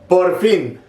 Por fin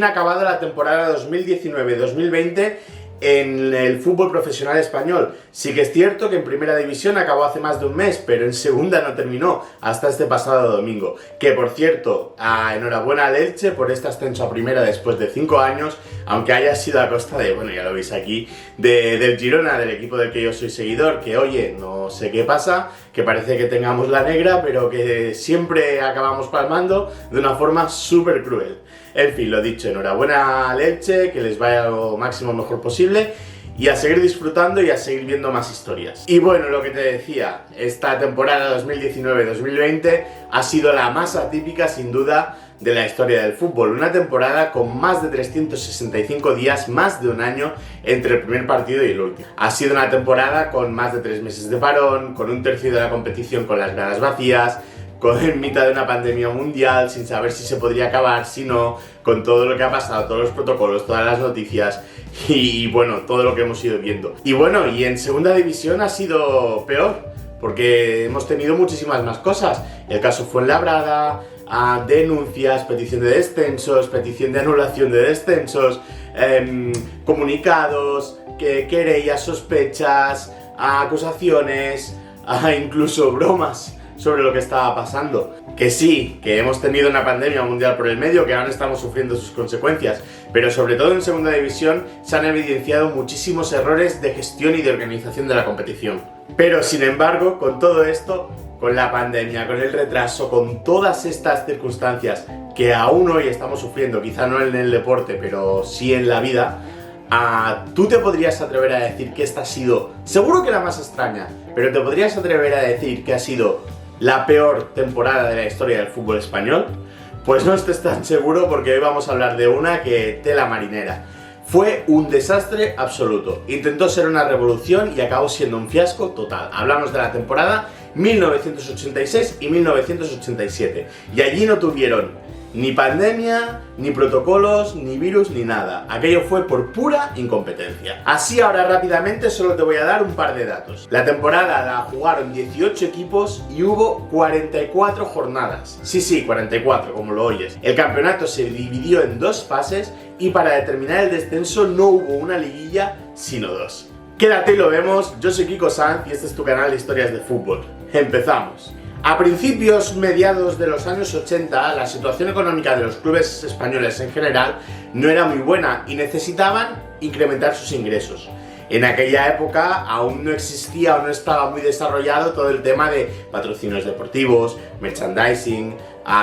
ha acabado la temporada 2019-2020 en el fútbol profesional español. Sí que es cierto que en primera división acabó hace más de un mes, pero en segunda no terminó hasta este pasado domingo. Que por cierto, enhorabuena al Elche por este ascenso a primera después de 5 años, aunque haya sido a costa de, bueno, ya lo veis aquí, del Girona, del equipo del que yo soy seguidor, que oye, no sé qué pasa, que parece que tengamos la negra, pero que siempre acabamos palmando de una forma súper cruel. En fin, lo dicho, enhorabuena al Elche, que les vaya lo máximo mejor posible y a seguir disfrutando y a seguir viendo más historias. Y bueno, lo que te decía, esta temporada 2019-2020 ha sido la más atípica sin duda de la historia del fútbol. Una temporada con más de 365 días, más de un año entre el primer partido y el último. Ha sido una temporada con más de 3 meses de parón, con un tercio de la competición con las gradas vacías, en mitad de una pandemia mundial, sin saber si se podría acabar, si no, con todo lo que ha pasado, todos los protocolos, todas las noticias y bueno, todo lo que hemos ido viendo. Y bueno, y en segunda división ha sido peor, porque hemos tenido muchísimas más cosas. El caso Fuenlabrada, denuncias, petición de descensos, petición de anulación de descensos, comunicados, querellas, sospechas, acusaciones, incluso bromas sobre lo que estaba pasando. Que sí, que hemos tenido una pandemia mundial por el medio, que ahora estamos sufriendo sus consecuencias, pero sobre todo en segunda división se han evidenciado muchísimos errores de gestión y de organización de la competición. Pero sin embargo, con todo esto, con la pandemia, con el retraso, con todas estas circunstancias que aún hoy estamos sufriendo, quizá no en el deporte, pero sí en la vida, ¿tú te podrías atrever a decir que esta ha sido, seguro que la más extraña, pero te podrías atrever a decir que ha sido la peor temporada de la historia del fútbol español? Pues no estés tan seguro, porque hoy vamos a hablar de una que tela marinera. Fue un desastre absoluto. Intentó ser una revolución y acabó siendo un fiasco total. Hablamos de la temporada 1986 y 1987. Y allí no tuvieron ni pandemia, ni protocolos, ni virus, ni nada. Aquello fue por pura incompetencia. Así ahora rápidamente solo te voy a dar un par de datos. La temporada la jugaron 18 equipos y hubo 44 jornadas. Sí, 44, como lo oyes. El campeonato se dividió en 2 fases y para determinar el descenso no hubo una liguilla, sino 2. Quédate y lo vemos. Yo soy Kiko Sanz y este es tu canal de historias de fútbol. Empezamos. A principios, mediados de los años 80, la situación económica de los clubes españoles en general no era muy buena y necesitaban incrementar sus ingresos. En aquella época aún no existía o no estaba muy desarrollado todo el tema de patrocinios deportivos, merchandising,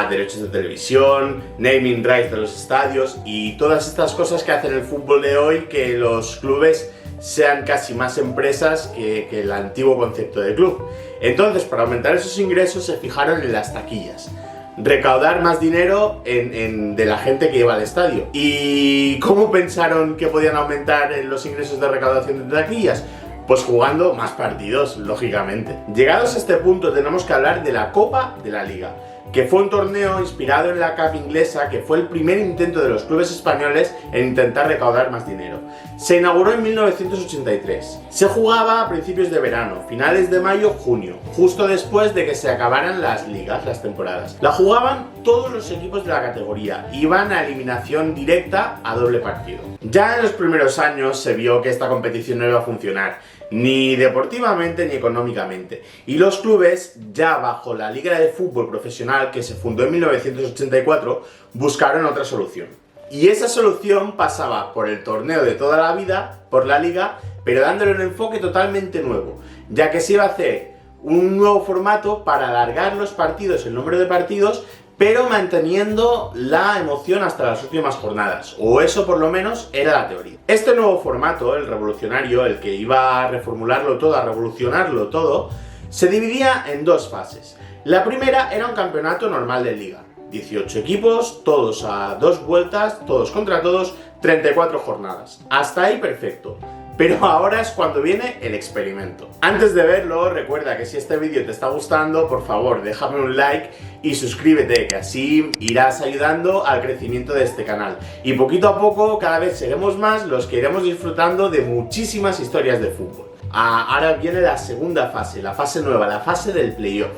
derechos de televisión, naming rights de los estadios y todas estas cosas que hacen el fútbol de hoy que los clubes sean casi más empresas que el antiguo concepto de club. Entonces, para aumentar esos ingresos se fijaron en las taquillas, recaudar más dinero de la gente que iba al estadio. ¿Y cómo pensaron que podían aumentar los ingresos de recaudación de taquillas? Pues jugando más partidos, lógicamente. Llegados a este punto tenemos que hablar de la Copa de la Liga, que fue un torneo inspirado en la Cup inglesa, que fue el primer intento de los clubes españoles en intentar recaudar más dinero. Se inauguró en 1983. Se jugaba a principios de verano, finales de mayo, junio, justo después de que se acabaran las ligas, las temporadas. La jugaban todos los equipos de la categoría, iban a eliminación directa a doble partido. Ya en los primeros años se vio que esta competición no iba a funcionar, ni deportivamente ni económicamente, y los clubes, ya bajo la Liga de Fútbol Profesional que se fundó en 1984, buscaron otra solución. Y esa solución pasaba por el torneo de toda la vida, por la Liga, pero dándole un enfoque totalmente nuevo, ya que se iba a hacer un nuevo formato para alargar los partidos, el número de partidos, pero manteniendo la emoción hasta las últimas jornadas, o eso por lo menos era la teoría. Este nuevo formato, el revolucionario, el que iba a reformularlo todo, a revolucionarlo todo, se dividía en 2 fases. La primera era un campeonato normal de liga, 18 equipos, todos a 2 vueltas, todos contra todos, 34 jornadas. Hasta ahí perfecto. Pero ahora es cuando viene el experimento. Antes de verlo, recuerda que si este vídeo te está gustando, por favor déjame un like y suscríbete, que así irás ayudando al crecimiento de este canal. Y poquito a poco, cada vez seremos más los que iremos disfrutando de muchísimas historias de fútbol. Ahora viene la segunda fase, la fase nueva, la fase del playoff.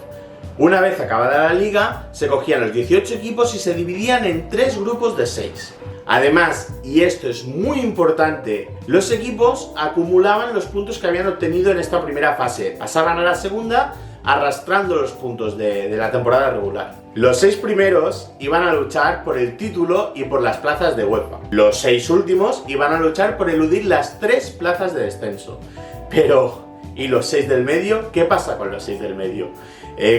Una vez acabada la liga, se cogían los 18 equipos y se dividían en 3 grupos de 6. Además, y esto es muy importante, los equipos acumulaban los puntos que habían obtenido en esta primera fase, pasaban a la segunda arrastrando los puntos de la temporada regular. Los 6 primeros iban a luchar por el título y por las plazas de UEFA. Los 6 últimos iban a luchar por eludir las 3 plazas de descenso. Pero, ¿y los 6 del medio? ¿Qué pasa con los 6 del medio?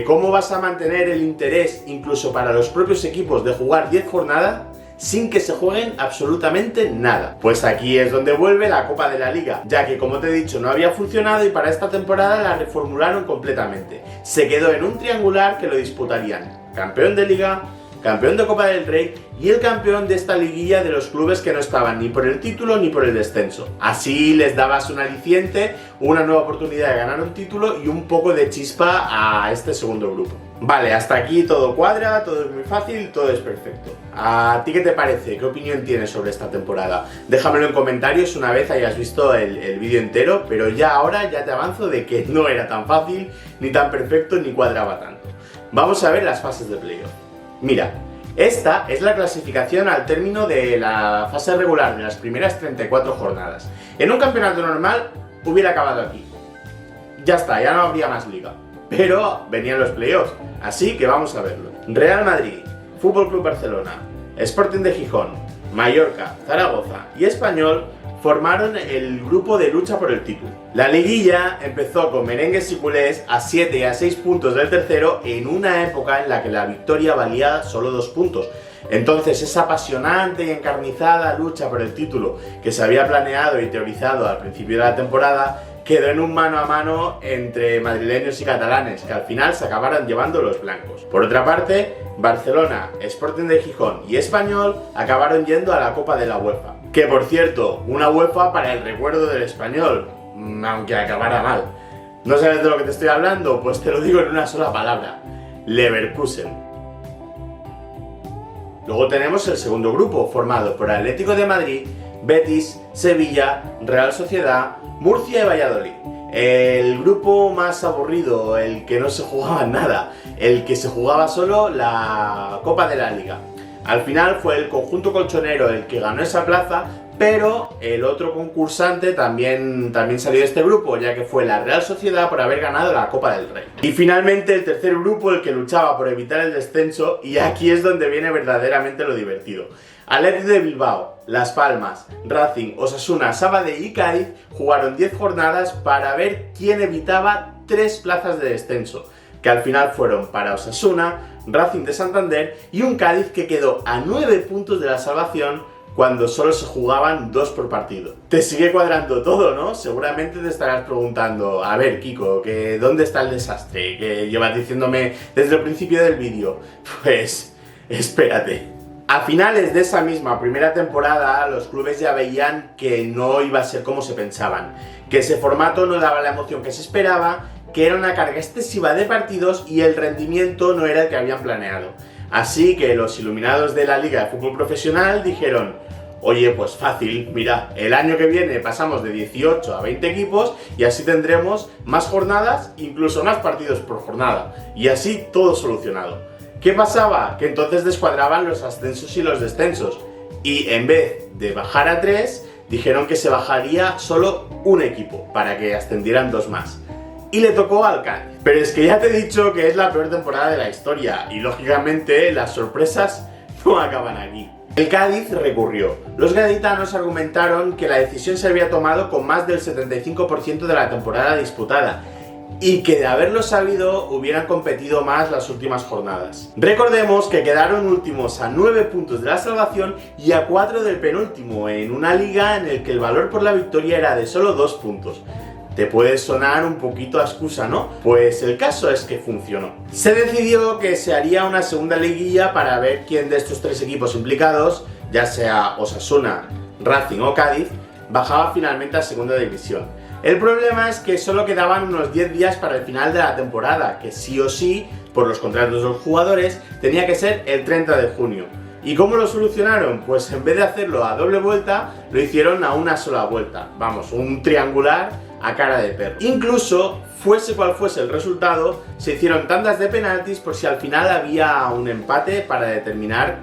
¿Cómo vas a mantener el interés, incluso para los propios equipos, de jugar 10 jornadas sin que se jueguen absolutamente nada? Pues aquí es donde vuelve la Copa de la Liga, ya que, como te he dicho, no había funcionado y para esta temporada la reformularon completamente. Se quedó en un triangular que lo disputarían campeón de Liga, campeón de Copa del Rey y el campeón de esta liguilla de los clubes que no estaban ni por el título ni por el descenso. Así les dabas un aliciente, una nueva oportunidad de ganar un título y un poco de chispa a este segundo grupo. Vale, hasta aquí todo cuadra, todo es muy fácil, todo es perfecto. ¿A ti qué te parece? ¿Qué opinión tienes sobre esta temporada? Déjamelo en comentarios una vez hayas visto el vídeo entero, pero ya ahora ya te avanzo de que no era tan fácil, ni tan perfecto, ni cuadraba tanto. Vamos a ver las fases de playoff. Mira, esta es la clasificación al término de la fase regular de las primeras 34 jornadas. En un campeonato normal hubiera acabado aquí. Ya está, ya no habría más liga. Pero venían los playoffs, así que vamos a verlo. Real Madrid, Fútbol Club Barcelona, Sporting de Gijón, Mallorca, Zaragoza y Español formaron el grupo de lucha por el título. La liguilla empezó con merengues y culés a 7 y a 6 puntos del tercero en una época en la que la victoria valía solo 2 puntos. Entonces esa apasionante y encarnizada lucha por el título que se había planeado y teorizado al principio de la temporada quedó en un mano a mano entre madrileños y catalanes, que al final se acabaron llevando los blancos. Por otra parte, Barcelona, Sporting de Gijón y Español acabaron yendo a la Copa de la UEFA. Que por cierto, una UEFA para el recuerdo del Español, aunque acabara mal. ¿No sabes de lo que te estoy hablando? Pues te lo digo en una sola palabra: Leverkusen. Luego tenemos el segundo grupo, formado por Atlético de Madrid, Betis, Sevilla, Real Sociedad, Murcia y Valladolid. El grupo más aburrido, el que no se jugaba nada, el que se jugaba solo la Copa de la Liga. Al final fue el conjunto colchonero el que ganó esa plaza, pero el otro concursante también salió de este grupo, ya que fue la Real Sociedad por haber ganado la Copa del Rey. Y finalmente el tercer grupo, el que luchaba por evitar el descenso, y aquí es donde viene verdaderamente lo divertido. Athletic de Bilbao, Las Palmas, Racing, Osasuna, Sabadell y Cádiz jugaron 10 jornadas para ver quién evitaba 3 plazas de descenso, que al final fueron para Osasuna, Racing de Santander y un Cádiz que quedó a 9 puntos de la salvación cuando solo se jugaban 2 por partido. Te sigue cuadrando todo, ¿no? Seguramente te estarás preguntando, a ver, Kiko, ¿dónde está el desastre que llevas diciéndome desde el principio del vídeo? Pues, espérate. A finales de esa misma primera temporada, los clubes ya veían que no iba a ser como se pensaban, que ese formato no daba la emoción que se esperaba, que era una carga excesiva de partidos y el rendimiento no era el que habían planeado. Así que los iluminados de la Liga de Fútbol Profesional dijeron: oye, pues fácil, mira, el año que viene pasamos de 18 a 20 equipos y así tendremos más jornadas, incluso más partidos por jornada, y así todo solucionado. ¿Qué pasaba? Que entonces descuadraban los ascensos y los descensos, y en vez de bajar a 3, dijeron que se bajaría solo un equipo, para que ascendieran 2 más. Y le tocó al Cádiz. Pero es que ya te he dicho que es la peor temporada de la historia, y lógicamente las sorpresas no acaban aquí. El Cádiz recurrió. Los gaditanos argumentaron que la decisión se había tomado con más del 75% de la temporada disputada, y que de haberlo sabido hubieran competido más las últimas jornadas. Recordemos que quedaron últimos a 9 puntos de la salvación y a 4 del penúltimo, en una liga en la que el valor por la victoria era de solo 2 puntos. Te puede sonar un poquito a excusa, ¿no? Pues el caso es que funcionó. Se decidió que se haría una segunda liguilla para ver quién de estos 3 equipos implicados, ya sea Osasuna, Racing o Cádiz, bajaba finalmente a segunda división. El problema es que solo quedaban unos 10 días para el final de la temporada, que sí o sí, por los contratos de los jugadores, tenía que ser el 30 de junio. ¿Y cómo lo solucionaron? Pues en vez de hacerlo a doble vuelta, lo hicieron a una sola vuelta. Vamos, un triangular a cara de perro. Incluso, fuese cual fuese el resultado, se hicieron tandas de penaltis por si al final había un empate para determinar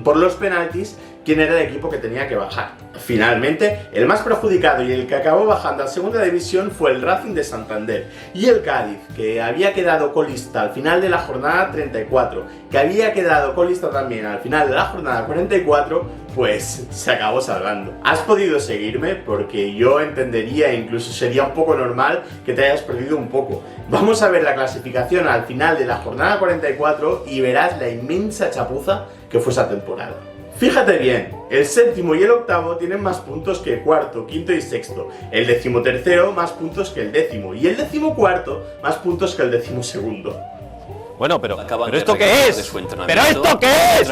por los penaltis quién era el equipo que tenía que bajar. Finalmente, el más perjudicado y el que acabó bajando a segunda división fue el Racing de Santander, y el Cádiz, que había quedado colista al final de la jornada 34, que había quedado colista también al final de la jornada 44, pues se acabó salvando. ¿Has podido seguirme? Porque yo entendería e incluso sería un poco normal que te hayas perdido un poco. Vamos a ver la clasificación al final de la jornada 44 y verás la inmensa chapuza que fue esa temporada. Fíjate bien, el séptimo y el octavo tienen más puntos que el cuarto, quinto y sexto, el decimotercero más puntos que el décimo y el decimocuarto más puntos que el decimosegundo. Bueno, pero ¿esto qué es? ¿Pero esto qué es?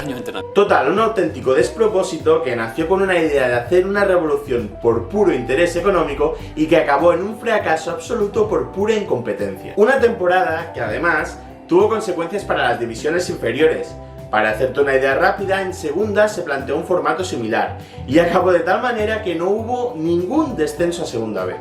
Total, un auténtico despropósito que nació con una idea de hacer una revolución por puro interés económico y que acabó en un fracaso absoluto por pura incompetencia. Una temporada que además tuvo consecuencias para las divisiones inferiores. Para hacerte una idea rápida, en segunda se planteó un formato similar y acabó de tal manera que no hubo ningún descenso a segunda B.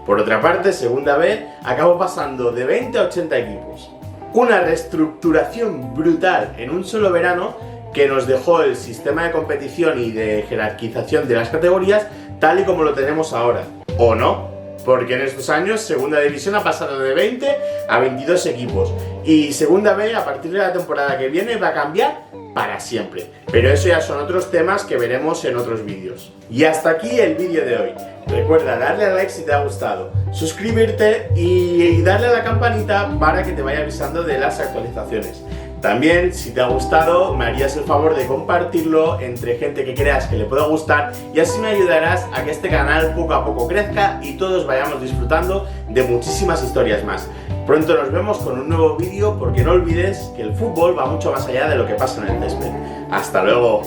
Por otra parte, segunda B acabó pasando de 20 a 80 equipos. Una reestructuración brutal en un solo verano que nos dejó el sistema de competición y de jerarquización de las categorías tal y como lo tenemos ahora. ¿O no? Porque en estos años Segunda División ha pasado de 20 a 22 equipos y Segunda B a partir de la temporada que viene va a cambiar para siempre. Pero eso ya son otros temas que veremos en otros vídeos. Y hasta aquí el vídeo de hoy. Recuerda darle a like si te ha gustado, suscribirte y darle a la campanita para que te vaya avisando de las actualizaciones. También, si te ha gustado, me harías el favor de compartirlo entre gente que creas que le pueda gustar y así me ayudarás a que este canal poco a poco crezca y todos vayamos disfrutando de muchísimas historias más. Pronto nos vemos con un nuevo vídeo porque no olvides que el fútbol va mucho más allá de lo que pasa en el césped. ¡Hasta luego!